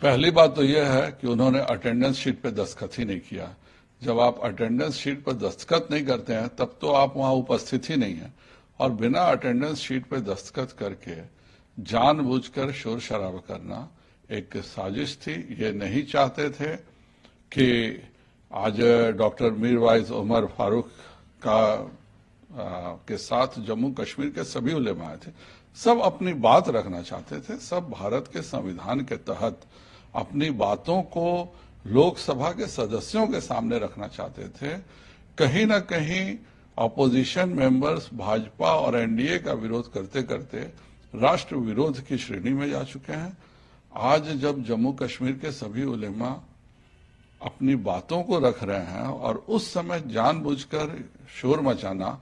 पहली बात तो यह है कि उन्होंने अटेंडेंस शीट पे दस्तखत ही नहीं किया। जब आप अटेंडेंस शीट पर दस्तखत नहीं करते हैं तब तो आप वहां उपस्थित ही नहीं है, और बिना अटेंडेंस शीट पे दस्तखत करके जानबूझकर शोर शराबा करना एक साजिश थी। ये नहीं चाहते थे कि आज डॉक्टर मीरवाइज उमर फारूक के साथ जम्मू कश्मीर के सभी उलेमा थे, सब अपनी बात रखना चाहते थे, सब भारत के संविधान के तहत अपनी बातों को लोकसभा के सदस्यों के सामने रखना चाहते थे। कहीं ना कहीं ऑपोजिशन मेंबर्स भाजपा और एनडीए का विरोध करते करते राष्ट्र विरोध की श्रेणी में जा चुके हैं। आज जब जम्मू कश्मीर के सभी उलेमा अपनी बातों को रख रहे हैं और उस समय जानबूझकर शोर मचाना,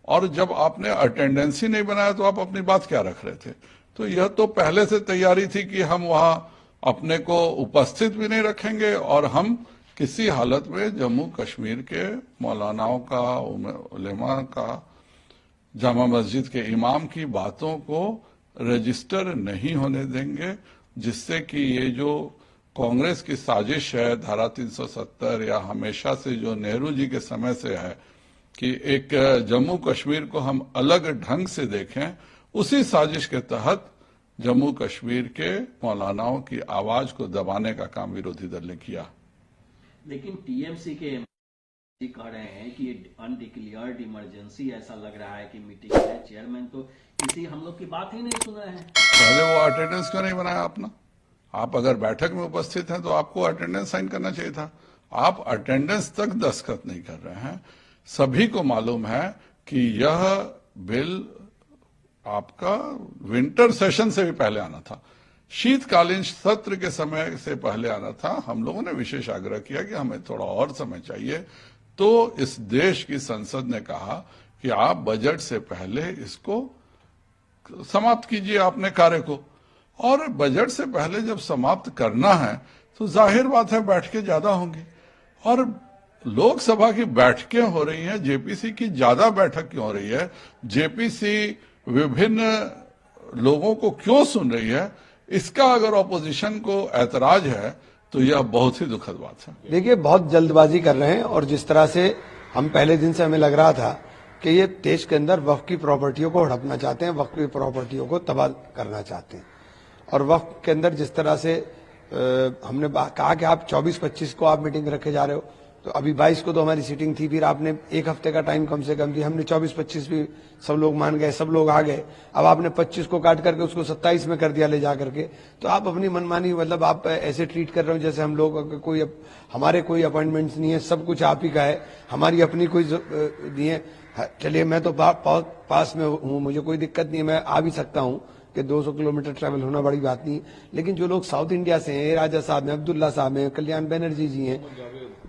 और जब आपने अटेंडेंस ही नहीं बनाया तो आप अपनी बात क्या रख रहे थे? तो यह तो पहले से तैयारी थी कि हम वहां अपने को उपस्थित भी नहीं रखेंगे और हम किसी हालत में जम्मू कश्मीर के मौलानाओं का, उलेमा का, जामा मस्जिद के इमाम की बातों को रजिस्टर नहीं होने देंगे, जिससे कि ये जो कांग्रेस की साजिश है धारा 370 या हमेशा से जो नेहरू जी के समय से है कि एक जम्मू कश्मीर को हम अलग ढंग से देखें, उसी साजिश के तहत जम्मू कश्मीर के मौलानाओं की आवाज को दबाने का काम विरोधी दल ने किया। लेकिन टीएमसी के कह रहे हैं कि ये अनडिक्लेयर्ड इमरजेंसी ऐसा लग रहा है कि मीटिंग है, चेयरमैन तो किसी हम लोग की बात ही नहीं सुन रहे हैं। पहले वो अटेंडेंस क्यों नहीं बनाया अपना? आप अगर बैठक में उपस्थित हैं तो आपको अटेंडेंस साइन करना चाहिए था। आप अटेंडेंस तक दस्तखत नहीं कर रहे हैं। सभी को मालूम है कि यह बिल आपका विंटर सेशन से भी पहले आना था, शीतकालीन सत्र के समय से पहले आना था। हम लोगों ने विशेष आग्रह किया कि हमें थोड़ा और समय चाहिए, तो इस देश की संसद ने कहा कि आप बजट से पहले इसको समाप्त कीजिए अपने कार्य को, और बजट से पहले जब समाप्त करना है तो जाहिर बात है बैठकें ज्यादा होंगी, और लोकसभा की बैठकें हो रही हैं, जेपीसी की ज्यादा बैठक क्यों हो रही है? जेपीसी विभिन्न लोगों को क्यों सुन रही है? इसका अगर ऑपोजिशन को ऐतराज है तो यह बहुत ही दुखद बात है। देखिए, बहुत जल्दबाजी कर रहे हैं, और जिस तरह से हम पहले दिन से हमें लग रहा था कि ये देश के अंदर वक्फ की प्रॉपर्टियों को हड़पना चाहते हैं, वक्फ की प्रॉपर्टियों को तबाह करना चाहते हैं। और वक्फ के अंदर जिस तरह से हमने कहा कि आप 24-25 को आप मीटिंग रखे जा रहे हो, तो अभी 22 को तो हमारी सीटिंग थी, फिर आपने एक हफ्ते का टाइम कम से कम दी, हमने 24-25 भी सब लोग मान गए, सब लोग आ गए। अब आपने 25 को काट करके उसको 27 में कर दिया ले जा करके, तो आप अपनी मनमानी, मतलब आप ऐसे ट्रीट कर रहे हो जैसे हम लोग कोई हमारे कोई अपॉइंटमेंट्स नहीं है, सब कुछ आप ही का है, हमारी अपनी कोई नहीं है। चलिए, मैं तो पास में हूँ, मुझे कोई दिक्कत नहीं है, मैं आ भी सकता हूँ कि 200 किलोमीटर ट्रैवल होना बड़ी बात नहीं। लेकिन जो लोग साउथ इंडिया से हैं, राजा साहब हैं, अब्दुल्ला साहब हैं, कल्याण बनर्जी जी हैं,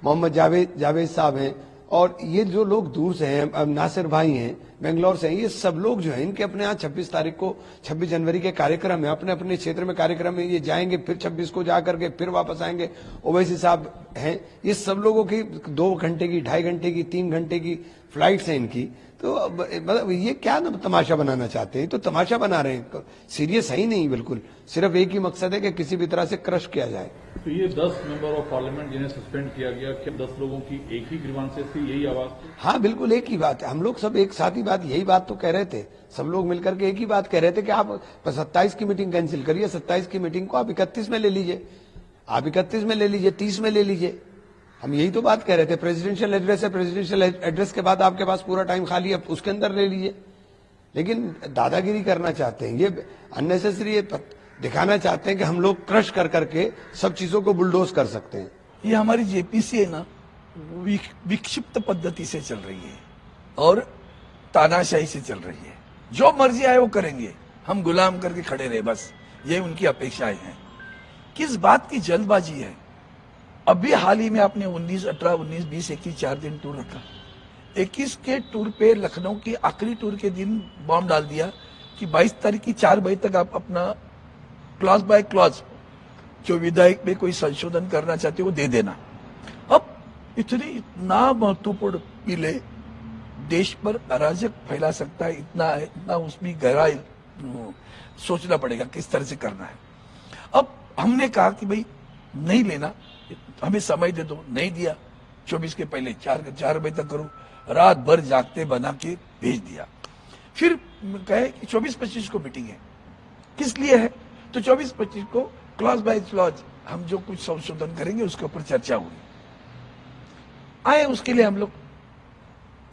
मोहम्मद जावेद साहब हैं, और ये जो लोग दूर से हैं, नासिर भाई हैं, बेंगलोर से हैं, ये सब लोग जो हैं, इनके अपने यहाँ 26 तारीख को 26 जनवरी के कार्यक्रम है, अपने अपने क्षेत्र में कार्यक्रम है, ये जाएंगे, फिर 26 को जा करके फिर वापस आएंगे। ओवैसी साहब हैं, ये सब लोगों की 2 घंटे की, 2.5 घंटे की, 3 घंटे की फ्लाइट्स हैं इनकी। तो मतलब ये क्या ना तमाशा बनाना चाहते हैं, तो तमाशा बना रहे हैं, सीरियस है ही नहीं बिल्कुल। सिर्फ एक ही मकसद है कि किसी भी तरह से क्रश किया जाए। तो ये 10 मेंबर ऑफ पार्लियामेंट जिन्हें सस्पेंड किया गया, क्या 10 लोगों की एक ही ग्रीवांसेस थी, यही आवाज? हाँ, बिल्कुल एक ही बात है। हम लोग सब एक साथ ही बात, यही बात तो कह रहे थे, सब लोग मिलकर के एक ही बात कह रहे थे कि आप 27 की मीटिंग कैंसिल करिए, 27 की मीटिंग को आप 31 में ले लीजिए, आप 31 में ले लीजिए, 30 में ले लीजिए। हम यही तो बात कह रहे थे। प्रेसिडेंशियल एड्रेस है, प्रेसिडेंशियल एड्रेस के बाद आपके पास पूरा टाइम खाली है, उसके अंदर ले लीजिए। लेकिन दादागिरी करना चाहते हैं, ये अननेसेसरी दिखाना चाहते हैं कि हम लोग क्रश कर करके सब चीजों को बुलडोज कर सकते हैं। ये हमारी जेपीसी है ना, विक्षिप्त पद्धति से चल रही है और तानाशाही से चल रही है। जो मर्जी आए वो करेंगे, हम गुलाम करके खड़े रहे, बस ये उनकी अपेक्षाएं हैं। किस बात की जल्दबाजी है? अभी हाल ही में आपने 19, 18, 19, 20, 21 4 दिन टूर रखा। 21 के टूर पे लखनऊ की आखिरी टूर के दिन बॉम्ब डाल दिया कि 22 तारीख की 4 बजे तक आप अपना क्लॉज बाय क्लॉज जो विधायक में कोई संशोधन करना चाहते हो वो दे देना। अब इतना महत्वपूर्ण बिल देश पर अराजक फैला सकता है, इतना उसमें गहराई सोचना पड़ेगा किस तरह से करना है। अब हमने कहा कि भाई नहीं लेना, हमें समय दे दो, नहीं दिया। 24 के पहले 4 बजे तक करो, रात भर जागते बना के भेज दिया। फिर कहे कि 24-25 को मीटिंग है, किस लिए है? तो 24-25 को क्लॉज बाय क्लॉज हम जो कुछ संशोधन करेंगे उसके ऊपर चर्चा होगी। आए उसके लिए हम लोग,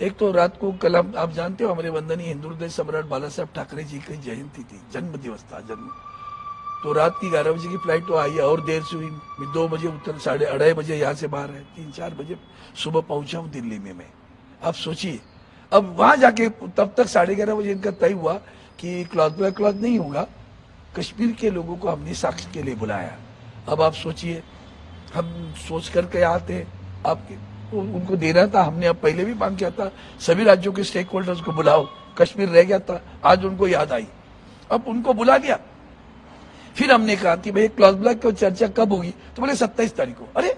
एक तो रात को कल आप जानते हो हमारे वंदनीय हिंदू हृदय सम्राट बाला साहब ठाकरे जी की जयंती थी, जन्म दिवस था, जन्म। तो रात की 11 बजे की फ्लाइट तो आई और देर से हुई, 2 बजे उतर, 2:30 बजे यहाँ से बाहर है, 3-4 बजे सुबह पहुंचा हूं दिल्ली में मैं। अब सोचिए, अब वहां जाके तब तक 11:30 बजे इनका तय हुआ कि क्लॉज बाय क्लॉज नहीं होगा, कश्मीर के लोगों को हमने साक्ष्य के लिए बुलाया। अब आप सोचिए, हम सोच करके आते हैं, आपके उनको देना था, हमने अब पहले भी मांग किया था, सभी राज्यों के स्टेक होल्डर्स को बुलाओ, कश्मीर रह गया था, आज उनको याद आई, अब उनको बुला लिया। फिर हमने कहा कि भाई क्लॉज ब्लॉक की चर्चा कब होगी? तो बोले 27 तारीख को। अरे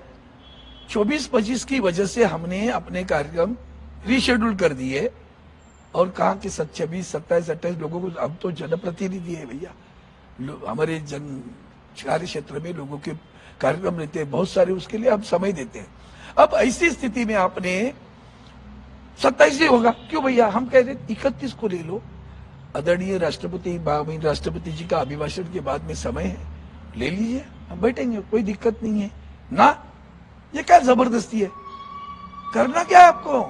24-25 की वजह से हमने अपने कार्यक्रम रीशेड्यूल कर दिए और कहा कि 26, 27, 28 लोगों को, अब तो जनप्रतिनिधि है भैया, हमारे जन कार्य क्षेत्र में लोगों के कार्यक्रम रहते हैं बहुत सारे, उसके लिए हम समय देते हैं। अब ऐसी स्थिति में आपने 27 ही होगा, क्यों भैया? हम कह रहे 31 को ले लो, आदरणीय राष्ट्रपति जी का अभिभाषण के बाद में समय है, ले लीजिए, हम बैठेंगे, कोई दिक्कत नहीं है ना। ये क्या जबरदस्ती है? करना क्या है आपको?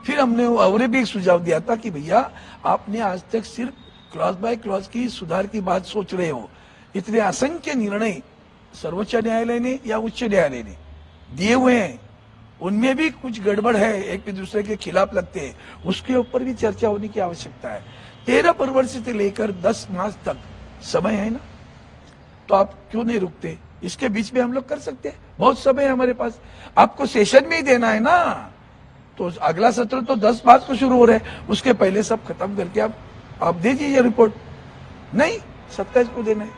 फिर हमने और भी एक सुझाव दिया था कि भैया आपने आज तक सिर्फ क्लॉज बाय क्लॉज की सुधार की बात सोच रहे हो, इतने असंख्य निर्णय सर्वोच्च न्यायालय ने या उच्च न्यायालय ने दिए हुए हैं, उनमें भी कुछ गड़बड़ है, एक दूसरे के खिलाफ लगते हैं, उसके ऊपर भी चर्चा होने की आवश्यकता है। 13 फरवरी से लेकर 10 मार्च तक समय है ना, तो आप क्यों नहीं रुकते? इसके बीच में हम लोग कर सकते हैं, बहुत समय है हमारे पास। आपको सेशन में ही देना है ना, तो अगला सत्र तो 10 मार्च को शुरू हो रहा है, उसके पहले सब खत्म करके आप दे दीजिए रिपोर्ट। नहीं, 27 को देना है।